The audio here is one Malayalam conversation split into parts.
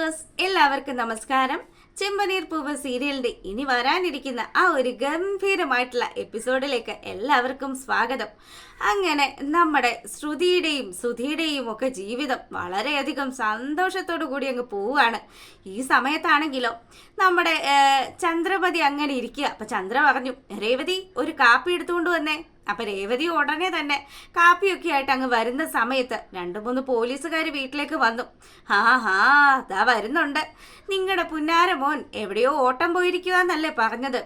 വ്യൂവേഴ്സ് എല്ലാവർക്കും നമസ്കാരം. ചെമ്പനീർ പൂവ് സീരിയലിന്റെ ഇനി വരാനിരിക്കുന്ന ആ ഒരു ഗംഭീരമായിട്ടുള്ള എപ്പിസോഡിലേക്ക് എല്ലാവർക്കും സ്വാഗതം. അങ്ങനെ നമ്മുടെ ശ്രുതിയുടെയും സുധിയുടെയും ഒക്കെ ജീവിതം വളരെയധികം സന്തോഷത്തോടു കൂടി അങ്ങ് പോവുകയാണ്. ഈ സമയത്താണെങ്കിലോ നമ്മുടെ ചന്ദ്രമതി അങ്ങനെ ഇരിക്കുക. അപ്പൊ ചന്ദ്ര പറഞ്ഞു, രേവതി ഒരു കാപ്പി എടുത്തുകൊണ്ട് വന്നേ. അപ്പൊ രേവതി ഉടനെ തന്നെ കാപ്പിയൊക്കെ ആയിട്ട് അങ്ങ് വരുന്ന സമയത്ത് 2-3 പോലീസുകാർ വീട്ടിലേക്ക് വന്നു. അതാ വരുന്നുണ്ട്. നിങ്ങളുടെ പുന്നാര മോൻ എവിടെയോ ഓട്ടം പോയിരിക്കുക എന്നല്ലേ പറഞ്ഞത്.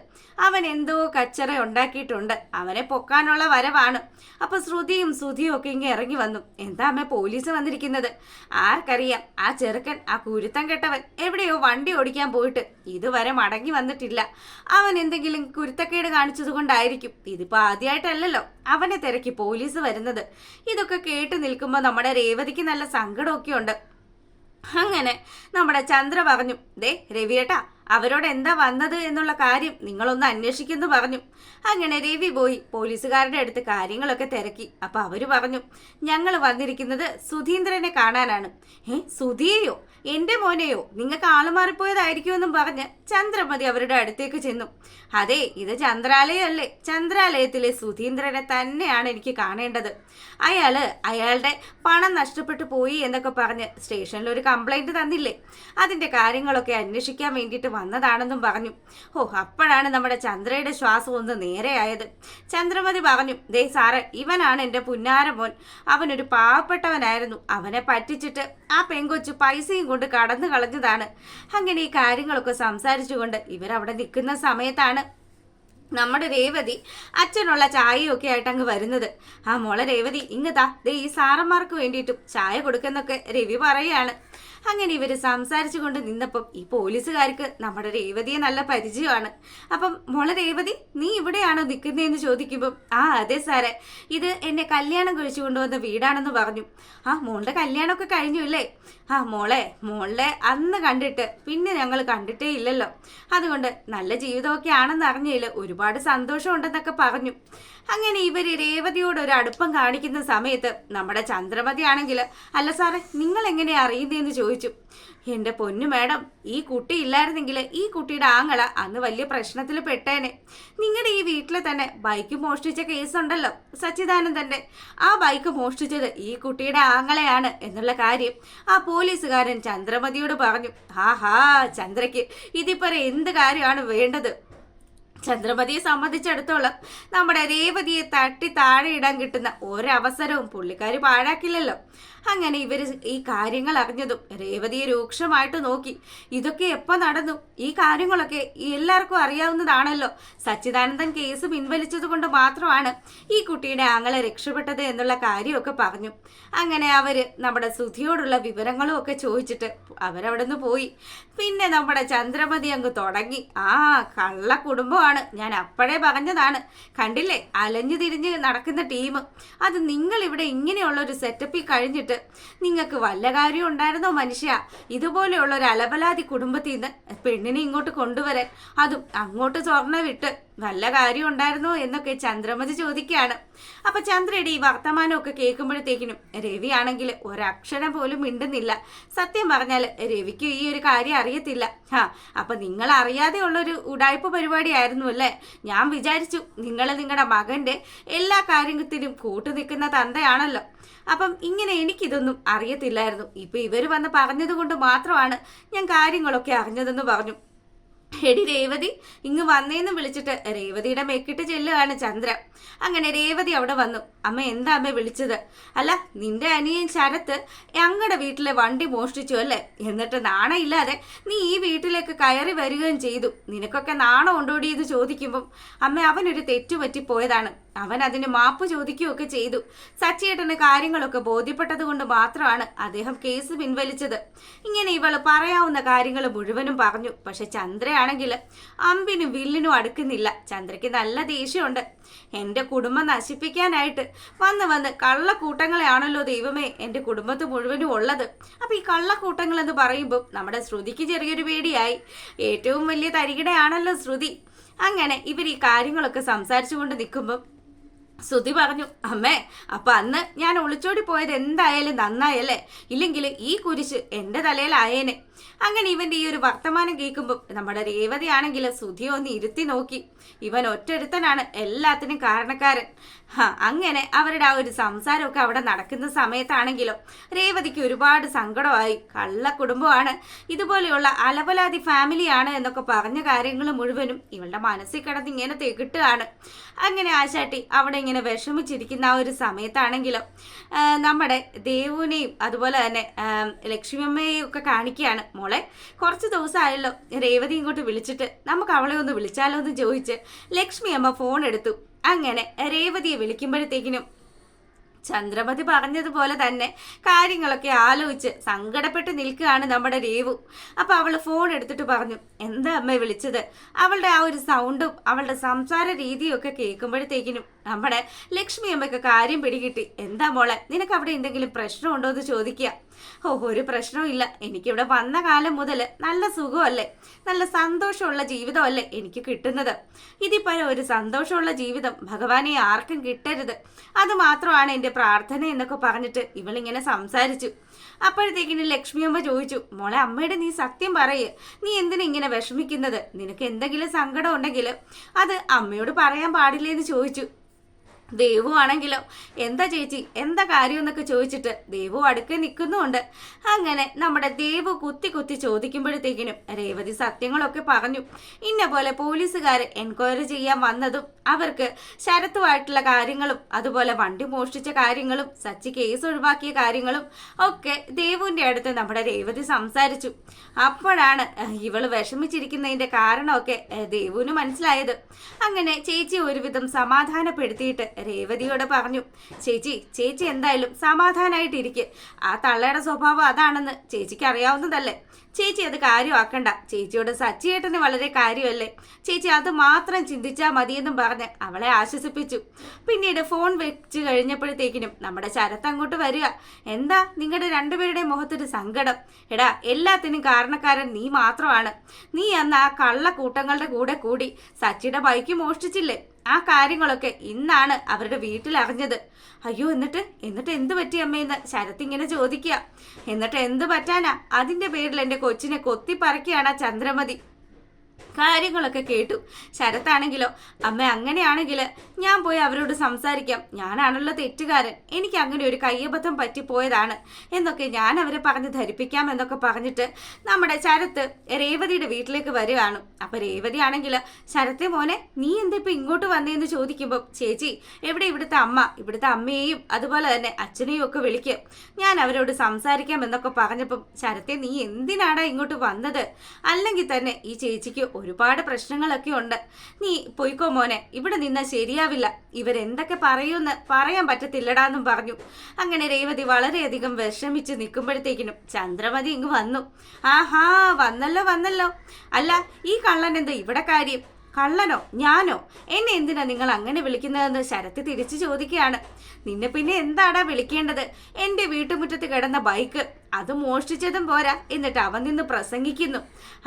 അവൻ എന്തോ കച്ചറ ഉണ്ടാക്കിയിട്ടുണ്ട്. അവനെ പൊക്കാനുള്ള വരവാണ്. അപ്പൊ ശ്രുതിയും സുധിയും ഒക്കെ ഇങ്ങനെ ഇറങ്ങി വന്നു. എന്താ അമ്മ പോലീസ് വന്നിരിക്കുന്നത്? ആർക്കറിയാം, ആ ചെറുക്കൻ, ആ കുരുത്തം കെട്ടവൻ എവിടെയോ വണ്ടി ഓടിക്കാൻ പോയിട്ട് ഇതുവരെ മടങ്ങി വന്നിട്ടില്ല. അവൻ എന്തെങ്കിലും കുരുത്തക്കേട് കാണിച്ചത് കൊണ്ടായിരിക്കും. ഇതിപ്പോ ആദ്യമായിട്ടല്ലല്ലോ അവനെ തിരക്കി പോലീസ് വരുന്നത്. ഇതൊക്കെ കേട്ട് നിൽക്കുമ്പോൾ നമ്മുടെ രേവതിക്ക് നല്ല സങ്കടമൊക്കെ ഉണ്ട്. അങ്ങനെ നമ്മുടെ ചന്ദ്ര പറഞ്ഞു, ദേ രവിയേട്ടാ, അവരോട് എന്താ വന്നത് എന്നുള്ള കാര്യം നിങ്ങളൊന്ന് അന്വേഷിക്കുന്നു പറഞ്ഞു. അങ്ങനെ രവി പോയി പോലീസുകാരുടെ അടുത്ത് കാര്യങ്ങളൊക്കെ തിരക്കി. അപ്പൊ അവര് പറഞ്ഞു, ഞങ്ങൾ വന്നിരിക്കുന്നത് സുധീന്ദ്രനെ കാണാനാണ്. സുധിയെയോ? എന്റെ മോനെയോ? നിങ്ങൾക്ക് ആളുമാറിപ്പോയതായിരിക്കുമെന്നും പറഞ്ഞ് ചന്ദ്രമതി അവരുടെ അടുത്തേക്ക് ചെന്നു. അതെ, ഇത് ചന്ദ്രാലയമല്ലേ, ചന്ദ്രാലയത്തിലെ സുധീന്ദ്രനെ തന്നെയാണ് എനിക്ക് കാണേണ്ടത്. അയാളുടെ പണം നഷ്ടപ്പെട്ടു പോയി എന്നൊക്കെ പറഞ്ഞ് സ്റ്റേഷനിൽ ഒരു കംപ്ലൈന്റ് തന്നില്ലേ, അതിന്റെ കാര്യങ്ങളൊക്കെ അന്വേഷിക്കാൻ വേണ്ടിയിട്ട് വന്നതാണെന്നും പറഞ്ഞു. അപ്പോഴാണ് നമ്മുടെ ചന്ദ്രയുടെ ശ്വാസം ഒന്ന് നേരെയായത്. ചന്ദ്രമതി പറഞ്ഞു, ദേ സാറ്, ഇവനാണ് എൻ്റെ പുന്നാര മോൻ. അവനൊരു പാവപ്പെട്ടവനായിരുന്നു. അവനെ പറ്റിച്ചിട്ട് ആ പെങ്കൊച്ചു പൈസയും കൊണ്ട് കടന്നു കളഞ്ഞതാണ്. അങ്ങനെ ഈ കാര്യങ്ങളൊക്കെ സംസാരിച്ചുകൊണ്ട് ഇവരവിടെ നിൽക്കുന്ന സമയത്താണ് നമ്മുടെ രേവതി അച്ഛനുള്ള ചായയൊക്കെ ആയിട്ട് അങ്ങ് വരുന്നത്. മോളെ രേവതി, ഇങ്ങതാ, ദേ ഈ സാറന്മാർക്ക് വേണ്ടിയിട്ടും ചായ കൊടുക്കുന്നൊക്കെ രവി പറയാണ്. അങ്ങനെ ഇവര് സംസാരിച്ചു കൊണ്ട് നിന്നപ്പം ഈ പോലീസുകാർക്ക് നമ്മുടെ രേവതിയെ നല്ല പരിചയമാണ്. അപ്പം മോളെ രേവതി, നീ ഇവിടെയാണോ നിൽക്കുന്നതെന്ന് ചോദിക്കുമ്പം, അതെ സാറേ, ഇത് എന്നെ കല്യാണം കഴിച്ചു കൊണ്ടുവന്ന വീടാണെന്ന് പറഞ്ഞു. മോളുടെ കല്യാണമൊക്കെ കഴിഞ്ഞു അല്ലേ? മോളെ അന്ന് കണ്ടിട്ട് പിന്നെ ഞങ്ങൾ കണ്ടിട്ടേ ഇല്ലല്ലോ. അതുകൊണ്ട് നല്ല ജീവിതമൊക്കെ ആണെന്ന് അറിഞ്ഞതിൽ ഒരുപാട് സന്തോഷമുണ്ടെന്നൊക്കെ പറഞ്ഞു. അങ്ങനെ ഇവര് രേവതിയോട് ഒരു അടുപ്പം കാണിക്കുന്ന സമയത്ത് നമ്മുടെ ചന്ദ്രമതി ആണെങ്കിൽ, അല്ല സാറേ, നിങ്ങൾ എങ്ങനെയാ അറിയുന്നതെന്ന് ചോദിച്ചു. എന്റെ പൊന്നു മാഡം, ഈ കുട്ടി ഇല്ലായിരുന്നെങ്കിൽ ഈ കുട്ടിയുടെ ആങ്ങള അന്ന് വലിയ പ്രശ്നത്തിൽ പെട്ടേനെ. നിങ്ങളുടെ ഈ വീട്ടിൽ തന്നെ ബൈക്ക് മോഷ്ടിച്ച കേസുണ്ടല്ലോ, സച്ചിദാനന്ദന്റെ. ആ ബൈക്ക് മോഷ്ടിച്ചത് ഈ കുട്ടിയുടെ ആങ്ങളെയാണ് എന്നുള്ള കാര്യം ആ പോലീസുകാരൻ ചന്ദ്രമതിയോട് പറഞ്ഞു. ചന്ദ്രയ്ക്ക് ഇതിപ്പോ എന്ത് കാര്യമാണ് വേണ്ടത്? ചന്ദ്രമതിയെ സംബന്ധിച്ചിടത്തോളം നമ്മുടെ രേവതിയെ തട്ടി താഴെ ഇടാൻ കിട്ടുന്ന ഒരവസരവും പുള്ളിക്കാരി പാഴാക്കില്ലല്ലോ. അങ്ങനെ ഇവര് ഈ കാര്യങ്ങൾ അറിഞ്ഞതും രേവതിയെ രൂക്ഷമായിട്ട് നോക്കി. ഇതൊക്കെ എപ്പോ നടന്നു? ഈ കാര്യങ്ങളൊക്കെ എല്ലാവർക്കും അറിയാവുന്നതാണല്ലോ. സച്ചിദാനന്ദൻ കേസ് പിൻവലിച്ചത് കൊണ്ട് മാത്രമാണ് ഈ കുട്ടിയുടെ ആങ്ങളെ രക്ഷപ്പെട്ടത് എന്നുള്ള കാര്യമൊക്കെ പറഞ്ഞു. അങ്ങനെ അവര് നമ്മുടെ സുധിയോടുള്ള വിവരങ്ങളും ഒക്കെ ചോദിച്ചിട്ട് അവരവിടെ നിന്ന് പോയി. പിന്നെ നമ്മുടെ ചന്ദ്രമതി അങ്ങ് തുടങ്ങി. കള്ള കുടുംബമാണ്, ഞാൻ അപ്പോഴേ പറഞ്ഞതാണ്. കണ്ടില്ലേ, അലഞ്ഞു തിരിഞ്ഞ് നടക്കുന്ന ടീം. അത് നിങ്ങൾ ഇവിടെ ഇങ്ങനെയുള്ള ഒരു സെറ്റപ്പിൽ കഴിഞ്ഞിട്ട് നിങ്ങൾക്ക് വല്ല കാര്യം ഉണ്ടായിരുന്നോ മനുഷ്യ? ഇതുപോലെയുള്ള ഒരു അലബലാതി കുടുംബത്തിൽ നിന്ന് പെണ്ണിനെ ഇങ്ങോട്ട് കൊണ്ടുവരാൻ, അതും അങ്ങോട്ട് സ്വർണ്ണ വിട്ട്, വല്ല കാര്യം ഉണ്ടായിരുന്നോ എന്നൊക്കെ ചന്ദ്രമതി ചോദിക്കുകയാണ്. അപ്പൊ ചന്ദ്രയുടെ ഈ വർത്തമാനമൊക്കെ കേൾക്കുമ്പോഴത്തേക്കിനും രവി ആണെങ്കിൽ ഒരക്ഷരം പോലും മിണ്ടുന്നില്ല. സത്യം പറഞ്ഞാൽ രവിക്ക് ഈ ഒരു കാര്യം അറിയത്തില്ല. അപ്പൊ നിങ്ങൾ അറിയാതെ ഉള്ളൊരു ഉടായ്പ പരിപാടിയായിരുന്നു അല്ലേ? ഞാൻ വിചാരിച്ചു നിങ്ങൾ നിങ്ങളുടെ മകന്റെ എല്ലാ കാര്യത്തിലും കൂട്ടു നിൽക്കുന്ന തന്തയാണല്ലോ. അപ്പം ഇങ്ങനെ എനിക്കിതൊന്നും അറിയത്തില്ലായിരുന്നു. ഇപ്പൊ ഇവര് വന്ന് പറഞ്ഞത് കൊണ്ട് മാത്രമാണ് ഞാൻ കാര്യങ്ങളൊക്കെ അറിഞ്ഞതെന്ന് പറഞ്ഞു. എടി രേവതി, ഇങ്ങ് വന്നേന്ന് വിളിച്ചിട്ട് രേവതിയുടെ മെക്കിട്ട് ചെല്ലുകയാണ് ചന്ദ്ര. അങ്ങനെ രേവതി അവിടെ വന്നു. അമ്മ, എന്താ അമ്മ വിളിച്ചത്? അല്ല, നിന്റെ അനിയൻ ശരത്ത് ഞങ്ങളുടെ വീട്ടിലെ വണ്ടി മോഷ്ടിച്ചു അല്ലേ? എന്നിട്ട് നാണമില്ലാതെ നീ ഈ വീട്ടിലേക്ക് കയറി വരികയും ചെയ്തു. നിനക്കൊക്കെ നാണം ഉണ്ടോടി എന്ന് ചോദിക്കുമ്പം, അമ്മ, അവനൊരു തെറ്റുപറ്റിപ്പോയതാണ്. അവൻ അതിന് മാപ്പ് ചോദിക്കുകയൊക്കെ ചെയ്തു. സച്ചിയേട്ടന് കാര്യങ്ങളൊക്കെ ബോധ്യപ്പെട്ടത് കൊണ്ട് മാത്രമാണ് അദ്ദേഹം കേസ് പിൻവലിച്ചത്. ഇങ്ങനെ ഇവള് പറയാവുന്ന കാര്യങ്ങൾ മുഴുവനും പറഞ്ഞു. പക്ഷെ ചന്ദ്രയാണെങ്കിൽ അമ്പിനും വില്ലിനും അടുക്കുന്നില്ല. ചന്ദ്രയ്ക്ക് നല്ല ദേഷ്യമുണ്ട്. എൻ്റെ കുടുംബം നശിപ്പിക്കാനായിട്ട് വന്ന് കള്ളക്കൂട്ടങ്ങളെയാണല്ലോ ദൈവമേ എൻ്റെ കുടുംബത്ത് മുഴുവനും ഉള്ളത്. അപ്പൊ ഈ കള്ളക്കൂട്ടങ്ങൾ എന്ന് പറയുമ്പോൾ നമ്മുടെ ശ്രുതിക്ക് ചെറിയൊരു പേടിയായി. ഏറ്റവും വലിയ തരികിടയാണല്ലോ ശ്രുതി. അങ്ങനെ ഇവർ ഈ കാര്യങ്ങളൊക്കെ സംസാരിച്ചു കൊണ്ട് നിൽക്കുമ്പം ശ്രുതി പറഞ്ഞു, അമ്മേ അപ്പൊ അന്ന് ഞാൻ ഒളിച്ചോടി പോയത് എന്തായാലും നന്നായല്ലേ, ഇല്ലെങ്കിൽ ഈ കുരിശ് എന്റെ തലയിലായേനെ. അങ്ങനെ ഇവന്റെ ഈ ഒരു വർത്തമാനം കേൾക്കുമ്പോൾ നമ്മുടെ രേവതി ആണെങ്കിൽ ശ്രുതിയെ ഒന്ന് ഇരുത്തി നോക്കി. ഇവൻ ഒറ്റൊരുത്തനാണ് എല്ലാത്തിനും കാരണക്കാരൻ. അങ്ങനെ അവരുടെ ആ ഒരു സംസാരമൊക്കെ അവിടെ നടക്കുന്ന സമയത്താണെങ്കിലോ രേവതിക്ക് ഒരുപാട് സങ്കടമായി. കള്ള കുടുംബമാണ്, ഇതുപോലെയുള്ള അലപലാതി ഫാമിലിയാണ് എന്നൊക്കെ പറഞ്ഞ കാര്യങ്ങൾ മുഴുവനും ഇവളുടെ മനസ്സിൽ കിടന്ന് ഇങ്ങനെ തെകിട്ടുകയാണ്. അങ്ങനെ ആശാട്ടി അവിടെ ഇങ്ങനെ വിഷമിച്ചിരിക്കുന്ന ആ ഒരു സമയത്താണെങ്കിലോ നമ്മുടെ ദേവുവിനെയും അതുപോലെ തന്നെ ലക്ഷ്മിയമ്മയെയും ഒക്കെ കാണിക്കുകയാണ്. മോളെ, കുറച്ച് ദിവസമായല്ലോ രേവതി ഇങ്ങോട്ട് വിളിച്ചിട്ട്, നമുക്ക് അവളെ ഒന്ന് വിളിച്ചാലോ എന്ന് ചോദിച്ച് ലക്ഷ്മി അമ്മ ഫോൺ എടുത്തു. അങ്ങനെ രേവതിയെ വിളിക്കുമ്പോഴത്തേക്കിനും ചന്ദ്രമതി പറഞ്ഞതുപോലെ തന്നെ കാര്യങ്ങളൊക്കെ ആലോചിച്ച് സങ്കടപ്പെട്ട് നിൽക്കുകയാണ് നമ്മുടെ രേവു. അപ്പൊ അവള് ഫോൺ എടുത്തിട്ട് പറഞ്ഞു, എന്താ അമ്മ വിളിച്ചത്? അവളുടെ ആ ഒരു സൗണ്ടും അവളുടെ സംസാര രീതിയും ഒക്കെ കേൾക്കുമ്പോഴത്തേക്കിനും നമ്മുടെ ലക്ഷ്മി അമ്മയ്ക്ക് കാര്യം പിടികിട്ടി. എന്താ മോളെ, നിനക്ക് അവിടെ എന്തെങ്കിലും പ്രശ്നമുണ്ടോ എന്ന് ചോദിക്കുക. ഒരു പ്രശ്നവും ഇല്ല, എനിക്കിവിടെ വന്ന കാലം മുതൽ നല്ല സുഖമല്ലേ, നല്ല സന്തോഷമുള്ള ജീവിതമല്ലേ എനിക്ക് കിട്ടുന്നത്. ഇതിപ്പോ ഒരു സന്തോഷമുള്ള ജീവിതം ഭഗവാനെ ആർക്കും കിട്ടരുത്, അത് മാത്രമാണ് എൻ്റെ പ്രാർത്ഥന എന്നൊക്കെ പറഞ്ഞിട്ട് ഇവളിങ്ങനെ സംസാരിച്ചു. അപ്പോഴത്തേക്കിന് ലക്ഷ്മിയമ്മ ചോദിച്ചു, മോളെ അമ്മയുടെ നീ സത്യം പറയേ, നീ എന്തിനാ ഇങ്ങനെ വിഷമിക്കുന്നത്? നിനക്ക് എന്തെങ്കിലും സങ്കടം ഉണ്ടെങ്കിൽ അത് അമ്മയോട് പറയാൻ പാടില്ലേന്ന് ചോദിച്ചു. ദേവു ആണെങ്കിലോ എന്താ ചേച്ചി, എന്താ കാര്യം എന്നൊക്കെ ചോദിച്ചിട്ട് ദേവു അടുക്കെ നിൽക്കുന്നുമുണ്ട്. അങ്ങനെ നമ്മുടെ ദേവു കുത്തി കുത്തി ചോദിക്കുമ്പോഴത്തേക്കിനും രേവതി സത്യങ്ങളൊക്കെ പറഞ്ഞു. ഇന്ന പോലെ പോലീസുകാർ എൻക്വയറി ചെയ്യാൻ വന്നതും അവർക്ക് ശരത്തുമായിട്ടുള്ള കാര്യങ്ങളും അതുപോലെ വണ്ടി മോഷ്ടിച്ച കാര്യങ്ങളും സച്ചി കേസ് ഒഴിവാക്കിയ കാര്യങ്ങളും ഒക്കെ ദേവുവിന്റെ അടുത്ത് നമ്മുടെ രേവതി സംസാരിച്ചു. അപ്പോഴാണ് ഇവള് വിഷമിച്ചിരിക്കുന്നതിന്റെ കാരണമൊക്കെ ദേവുവിന് മനസ്സിലായത്. അങ്ങനെ ചേച്ചി ഒരുവിധം സമാധാനപ്പെടുത്തിയിട്ട് രേവതിയോട് പറഞ്ഞു, ചേച്ചി എന്തായാലും സമാധാനായിട്ടിരിക്കെ, ആ തള്ളയുടെ സ്വഭാവം അതാണെന്ന് ചേച്ചിക്ക് അറിയാവുന്നതല്ലേ, ചേച്ചി അത് കാര്യമാക്കണ്ട, ചേച്ചിയോട് സച്ചിയേട്ടന് വളരെ കാര്യമല്ലേ, ചേച്ചി അത് മാത്രം ചിന്തിച്ചാൽ മതിയെന്നും പറഞ്ഞ് അവളെ ആശ്വസിപ്പിച്ചു. പിന്നീട് ഫോൺ വെച്ച് കഴിഞ്ഞപ്പോഴത്തേക്കിനും നമ്മുടെ ശരത്ത് അങ്ങോട്ട് വരിക. എന്താ നിങ്ങളുടെ രണ്ടുപേരുടെ മുഖത്തൊരു സങ്കടം? എടാ, എല്ലാത്തിനും കാരണക്കാരൻ നീ മാത്രമാണ്. നീ അന്ന് ആ കള്ളക്കൂട്ടങ്ങളുടെ കൂടെ കൂടി സച്ചിയുടെ ബൈക്ക് മോഷ്ടിച്ചില്ലേ, ആ കാര്യങ്ങളൊക്കെ ഇന്നാണ് അവരുടെ വീട്ടിൽ അറിഞ്ഞത്. അയ്യോ, എന്നിട്ട് എന്ത് പറ്റി അമ്മയെന്ന് ശരത്ത് ഇങ്ങനെ ചോദിക്കുക. എന്നിട്ട് എന്ത് പറ്റാനാ, അതിന്റെ പേരിൽ എൻ്റെ കൊച്ചിനെ കൊത്തിപ്പറക്കുകയാണ് ചന്ദ്രമതി. കാര്യങ്ങളൊക്കെ കേട്ടു. ശരത്താണെങ്കിലോ, അമ്മ അങ്ങനെയാണെങ്കിൽ ഞാൻ പോയി അവരോട് സംസാരിക്കാം, ഞാനാണല്ലോ തെറ്റുകാരൻ, എനിക്ക് അങ്ങനെ ഒരു കയ്യബദ്ധം പറ്റിപ്പോയതാണ് എന്നൊക്കെ ഞാൻ അവരെ പറഞ്ഞ് ധരിപ്പിക്കാം എന്നൊക്കെ പറഞ്ഞിട്ട് നമ്മുടെ ശരത്ത് രേവതിയുടെ വീട്ടിലേക്ക് വരികയാണ്. അപ്പൊ രേവതി ആണെങ്കിൽ, ശരത്തെ മോനെ നീ എന്താ ഇപ്പൊ ഇങ്ങോട്ട് വന്നേന്ന് ചോദിക്കുമ്പോൾ, ചേച്ചി എവിടെ ഇവിടുത്തെ അമ്മയെയും അതുപോലെ തന്നെ അച്ഛനെയും ഒക്കെ വിളിക്കും, ഞാൻ അവരോട് സംസാരിക്കാം എന്നൊക്കെ പറഞ്ഞപ്പം ശരത്തെ നീ എന്തിനാടാ ഇങ്ങോട്ട് വന്നത്? അല്ലെങ്കിൽ തന്നെ ഈ ചേച്ചിക്ക് ഒരുപാട് പ്രശ്നങ്ങളൊക്കെ ഉണ്ട്, നീ പൊയ്ക്കോ മോനെ, ഇവിടെ നിന്നാൽ ശരിയാവില്ല, ഇവരെന്തൊക്കെ പറയൂന്ന് പറയാൻ പറ്റത്തില്ലടാന്നും പറഞ്ഞു. അങ്ങനെ രേവതി വളരെയധികം വിഷമിച്ച് നിൽക്കുമ്പോഴത്തേക്കിനും ചന്ദ്രമതി ഇങ്ങ് വന്നു. ആഹാ, വന്നല്ലോ. അല്ല, ഈ കള്ളൻ എന്താ ഇവിടെ കാര്യം? കള്ളനോ ഞാനോ? എന്നെ എന്തിനാ നിങ്ങൾ അങ്ങനെ വിളിക്കുന്നതെന്ന് ശരത്ത് തിരിച്ചു ചോദിക്കുകയാണ്. നിന്നെ പിന്നെ എന്താടാ വിളിക്കേണ്ടത്? എൻ്റെ വീട്ടുമുറ്റത്ത് കിടന്ന ബൈക്ക് അത് മോഷ്ടിച്ചതും പോരാ, എന്നിട്ട് അവൻ നിന്ന് പ്രസംഗിക്കുന്നു.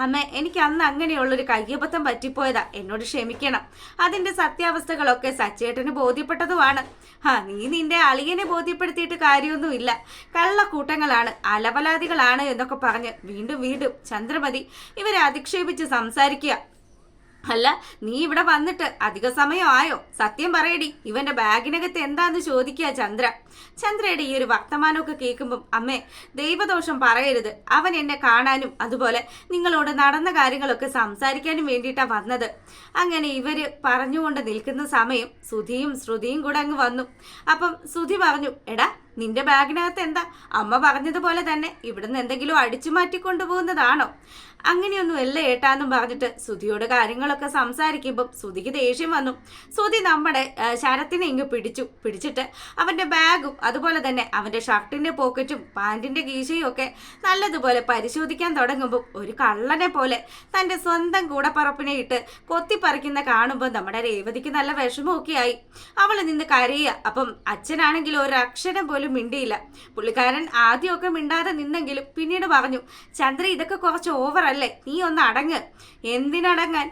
അമ്മ, എനിക്ക് അന്ന് അങ്ങനെയുള്ളൊരു കയ്യബദ്ധം പറ്റിപ്പോയതാ, എന്നോട് ക്ഷമിക്കണം. അതിൻ്റെ സത്യാവസ്ഥകളൊക്കെ സച്ചേട്ടന് ബോധ്യപ്പെട്ടതുമാണ്. നീ നിന്റെ അളിയനെ ബോധ്യപ്പെടുത്തിയിട്ട് കാര്യമൊന്നുമില്ല. കള്ളക്കൂട്ടങ്ങളാണ്, അലപലാദികളാണ് എന്നൊക്കെ പറഞ്ഞ് വീണ്ടും ചന്ദ്രമതി ഇവരെ അധിക്ഷേപിച്ച് സംസാരിക്കുക. അല്ല, നീ ഇവിടെ വന്നിട്ട് അധിക സമയമായോ? സത്യം പറയടി, ഇവന്റെ ബാഗിനകത്ത് എന്താന്ന് ചോദിക്കുക ചന്ദ്രയുടെ ഈ ഒരു വർത്തമാനമൊക്കെ കേൾക്കുമ്പം, അമ്മേ ദൈവദോഷം പറയരുത്, അവൻ എന്നെ കാണാനും അതുപോലെ നിങ്ങളോട് നടന്ന കാര്യങ്ങളൊക്കെ സംസാരിക്കാനും വേണ്ടിയിട്ടാണ് വന്നത്. അങ്ങനെ ഇവര് പറഞ്ഞുകൊണ്ട് നിൽക്കുന്ന സമയം സുധിയും ശ്രുതിയും കൂടെ അങ്ങ് വന്നു. അപ്പം സുധി പറഞ്ഞു, എടാ നിന്റെ ബാഗിനകത്ത് എന്താ? അമ്മ പറഞ്ഞതുപോലെ തന്നെ ഇവിടുന്ന് എന്തെങ്കിലും അടിച്ചു മാറ്റി കൊണ്ടുപോകുന്നതാണോ? അങ്ങനെയൊന്നും അല്ല ഏട്ടാന്നും പറഞ്ഞിട്ട് സുധിയോട് കാര്യങ്ങളൊക്കെ സംസാരിക്കുമ്പോൾ സുധിക്ക് ദേഷ്യം വന്നു. സുധി നമ്മുടെ ശരത്തിനെ ഇങ്ങ് പിടിച്ചിട്ട് അവന്റെ ബാഗും അതുപോലെ തന്നെ അവന്റെ ഷർട്ടിന്റെ പോക്കറ്റും പാന്റിന്റെ കീശയും ഒക്കെ നല്ലതുപോലെ പരിശോധിക്കാൻ തുടങ്ങുമ്പോൾ ഒരു കള്ളനെ പോലെ തന്റെ സ്വന്തം കൂടപ്പറപ്പിനെ ഇട്ട് കൊത്തിപ്പറിക്കുന്ന കാണുമ്പോൾ നമ്മുടെ രേവതിക്ക് നല്ല വിഷമമൊക്കെ ആയി. അവള് നിന്ന് കരയുക. അപ്പം അച്ഛനാണെങ്കിൽ ഒരു അക്ഷരം പോലും പോലും മിണ്ടിയില്ല. പുള്ളിക്കാരൻ ആദ്യമൊക്കെ മിണ്ടാതെ നിന്നെങ്കിലും പിന്നീട് പറഞ്ഞു, ചന്ദ്ര ഇതൊക്കെ കുറച്ച് ഓവറല്ലേ, നീ ഒന്ന് അടങ്ങ്. എന്തിനടങ്ങാൻ?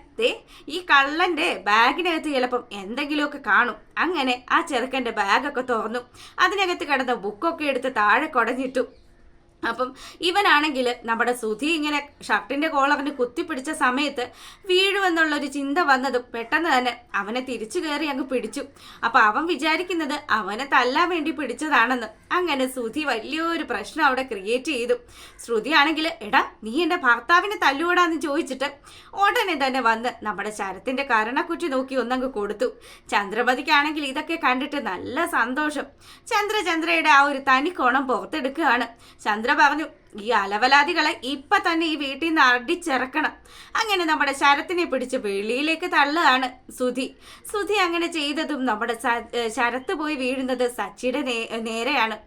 ഈ കള്ളന്റെ ബാഗിനകത്ത് ചിലപ്പം എന്തെങ്കിലുമൊക്കെ കാണും. അങ്ങനെ ആ ചെറുക്കന്റെ ബാഗൊക്കെ തുറന്നു അതിനകത്ത് കിടന്ന ബുക്കൊക്കെ എടുത്ത് താഴെ കുടഞ്ഞിട്ടു. അപ്പം ഇവനാണെങ്കിൽ നമ്മുടെ സുധി ഇങ്ങനെ ഷർട്ടിന്റെ കോളറിന് കുത്തിപ്പിടിച്ച സമയത്ത് വീഴുമെന്നുള്ളൊരു ചിന്ത വന്നതും പെട്ടെന്ന് തന്നെ അവനെ തിരിച്ചു കയറി അങ്ങ് പിടിച്ചു. അപ്പൊ അവൻ വിചാരിക്കുന്നത് അവനെ തല്ലാൻ വേണ്ടി പിടിച്ചതാണെന്ന്. അങ്ങനെ സുധി വലിയൊരു പ്രശ്നം അവിടെ ക്രിയേറ്റ് ചെയ്തു. ശ്രുതി ആണെങ്കിൽ എടാ നീ എന്റെ ഭർത്താവിനെ തല്ലുകൂടാന്ന് ചോദിച്ചിട്ട് ഉടനെ തന്നെ വന്ന് നമ്മുടെ ശരത്തിന്റെ കരണക്കുറ്റി നോക്കി ഒന്നങ്ങ് കൊടുത്തു. ചന്ദ്രമതിക്കാണെങ്കിൽ ഇതൊക്കെ കണ്ടിട്ട് നല്ല സന്തോഷം. ചന്ദ്രയുടെ ആ ഒരു തനിക്കോണം പുറത്തെടുക്കുകയാണ്. ചന്ദ്ര പറഞ്ഞു, ഈ അലവലാദികളെ ഇപ്പൊ തന്നെ ഈ വീട്ടിൽ നിന്ന് അടിച്ചിറക്കണം. അങ്ങനെ നമ്മുടെ ശരത്തിനെ പിടിച്ച് വെളിയിലേക്ക് തള്ളുകയാണ് സുധി അങ്ങനെ ചെയ്തതും നമ്മുടെ ശരത്ത് പോയി വീഴുന്നത് സച്ചിയുടെ നേരെയാണ്.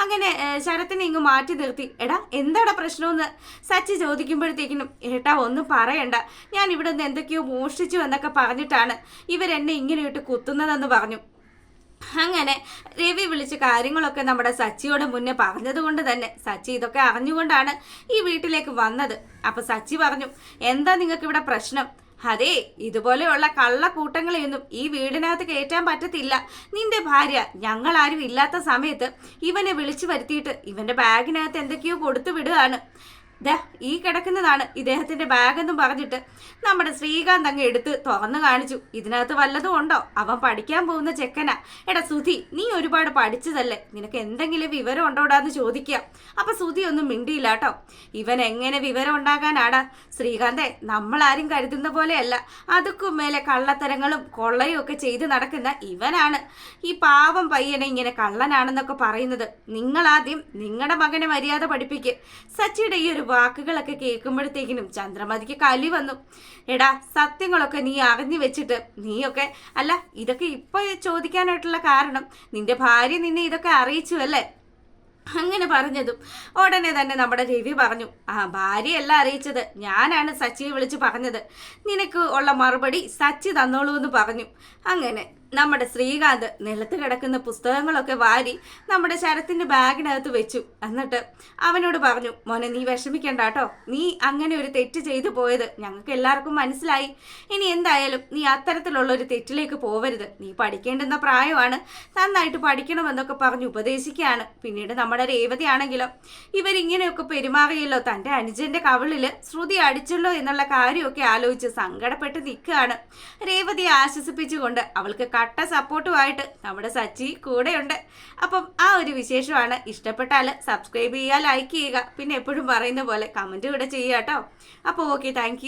അങ്ങനെ ശരത്തിനെ ഇങ്ങ് മാറ്റി നിർത്തി, എടാ എന്താടാ പ്രശ്നമെന്ന് സച്ചി ചോദിക്കുമ്പോഴത്തേക്കിനും, ഏട്ടാ ഒന്നും പറയണ്ട, ഞാൻ ഇവിടെ നിന്ന് എന്തൊക്കെയോ മോഷ്ടിച്ചു എന്നൊക്കെ പറഞ്ഞിട്ടാണ് ഇവരെന്നെ ഇങ്ങനെ ഇട്ട് കുത്തുന്നതെന്ന് പറഞ്ഞു. അങ്ങനെ രവി വിളിച്ച് കാര്യങ്ങളൊക്കെ നമ്മുടെ സച്ചിയോട് മുന്നേ പറഞ്ഞത് കൊണ്ട് തന്നെ സച്ചി ഇതൊക്കെ അറിഞ്ഞുകൊണ്ടാണ് ഈ വീട്ടിലേക്ക് വന്നത്. അപ്പൊ സച്ചി പറഞ്ഞു, എന്താ നിങ്ങൾക്ക് ഇവിടെ പ്രശ്നം? അതെ, ഇതുപോലെയുള്ള കള്ളക്കൂട്ടങ്ങളെയൊന്നും ഈ വീടിനകത്ത് കയറ്റാൻ പറ്റത്തില്ല. നിന്റെ ഭാര്യ ഞങ്ങളാരും ഇല്ലാത്ത സമയത്ത് ഇവനെ വിളിച്ചു വരുത്തിയിട്ട് ഇവന്റെ ബാഗിനകത്ത് എന്തൊക്കെയോ കൊടുത്തു വിടുകയാണ്. ഈ കിടക്കുന്നതാണ് ഇദ്ദേഹത്തിന്റെ ബാഗെന്നും പറഞ്ഞിട്ട് നമ്മുടെ ശ്രീകാന്ത് അങ്ങ് എടുത്ത് തുറന്നു കാണിച്ചു. ഇതിനകത്ത് വല്ലതും ഉണ്ടോ? അവൻ പഠിക്കാൻ പോകുന്ന ചെക്കനാ. എടാ സുധി, നീ ഒരുപാട് പഠിച്ചതല്ലേ, നിനക്ക് എന്തെങ്കിലും വിവരം ഉണ്ടോടാന്ന് ചോദിക്കുക. അപ്പൊ സുധി ഒന്നും മിണ്ടിയില്ല കേട്ടോ. ഇവൻ എങ്ങനെ വിവരം ഉണ്ടാകാനാടാ ശ്രീകാന്തെ, നമ്മളാരും കരുതുന്ന പോലെയല്ല. അതുക്കും മേലെ കള്ളത്തരങ്ങളും കൊള്ളയും ഒക്കെ ചെയ്ത് നടക്കുന്ന ഇവനാണ് ഈ പാവം പയ്യനെ ഇങ്ങനെ കള്ളനാണെന്നൊക്കെ പറയുന്നത്. നിങ്ങളാദ്യം നിങ്ങളുടെ മകനെ മര്യാദ പഠിപ്പിക്ക്. സച്ചിയുടെ ഈ ഒരു വാക്കുകളൊക്കെ കേൾക്കുമ്പോഴത്തേക്കിനും ചന്ദ്രമതിക്ക് കലി വന്നു. എടാ സത്യങ്ങളൊക്കെ നീ അറിഞ്ഞു വെച്ചിട്ട് നീയൊക്കെ അല്ല, ഇതൊക്കെ ഇപ്പൊ ചോദിക്കാനായിട്ടുള്ള കാരണം നിന്റെ ഭാര്യ നിന്നെ ഇതൊക്കെ അറിയിച്ചു അല്ലേ? അങ്ങനെ പറഞ്ഞതും ഉടനെ തന്നെ നമ്മുടെ രവി പറഞ്ഞു, ഭാര്യയല്ല അറിയിച്ചത്, ഞാനാണ് സച്ചിയെ വിളിച്ച് പറഞ്ഞത്. നിനക്ക് ഉള്ള മറുപടി സച്ചി തന്നോളൂ എന്ന് പറഞ്ഞു. അങ്ങനെ നമ്മുടെ ശ്രീകാന്ത് നിലത്ത് കിടക്കുന്ന പുസ്തകങ്ങളൊക്കെ വാരി നമ്മുടെ ശരത്തിന്റെ ബാഗിനകത്ത് വെച്ചു. എന്നിട്ട് അവനോട് പറഞ്ഞു, മോനെ നീ വിഷമിക്കണ്ട കേട്ടോ, നീ അങ്ങനെ ഒരു തെറ്റ് ചെയ്തു പോയത് ഞങ്ങൾക്ക് എല്ലാവർക്കും മനസ്സിലായി. ഇനി എന്തായാലും നീ അത്തരത്തിലുള്ള ഒരു തെറ്റിലേക്ക് പോവരുത്. നീ പഠിക്കേണ്ടുന്ന പ്രായമാണ്, നന്നായിട്ട് പഠിക്കണമെന്നൊക്കെ പറഞ്ഞ് ഉപദേശിക്കുകയാണ്. പിന്നീട് നമ്മുടെ രേവതി ആണെങ്കിലോ ഇവരിങ്ങനെയൊക്കെ പെരുമാറിയല്ലോ, തന്റെ അനുജന്റെ കവിളില് ശ്രുതി അടിച്ചല്ലോ എന്നുള്ള കാര്യമൊക്കെ ആലോചിച്ച് സങ്കടപ്പെട്ട് നിൽക്കുകയാണ്. രേവതിയെ ആശ്വസിപ്പിച്ചുകൊണ്ട് അവൾക്ക് കട്ട സപ്പോർട്ടുമായിട്ട് നമ്മുടെ സച്ചി കൂടെയുണ്ട്. അപ്പം ആ ഒരു വിശേഷമാണ്. ഇഷ്ടപ്പെട്ടാൽ സബ്സ്ക്രൈബ് ചെയ്യുക, ലൈക്ക് ചെയ്യുക, പിന്നെ എപ്പോഴും പറയുന്ന പോലെ കമൻറ്റ് കൂടെ ചെയ്യുക കേട്ടോ. അപ്പോൾ ഓക്കെ, താങ്ക്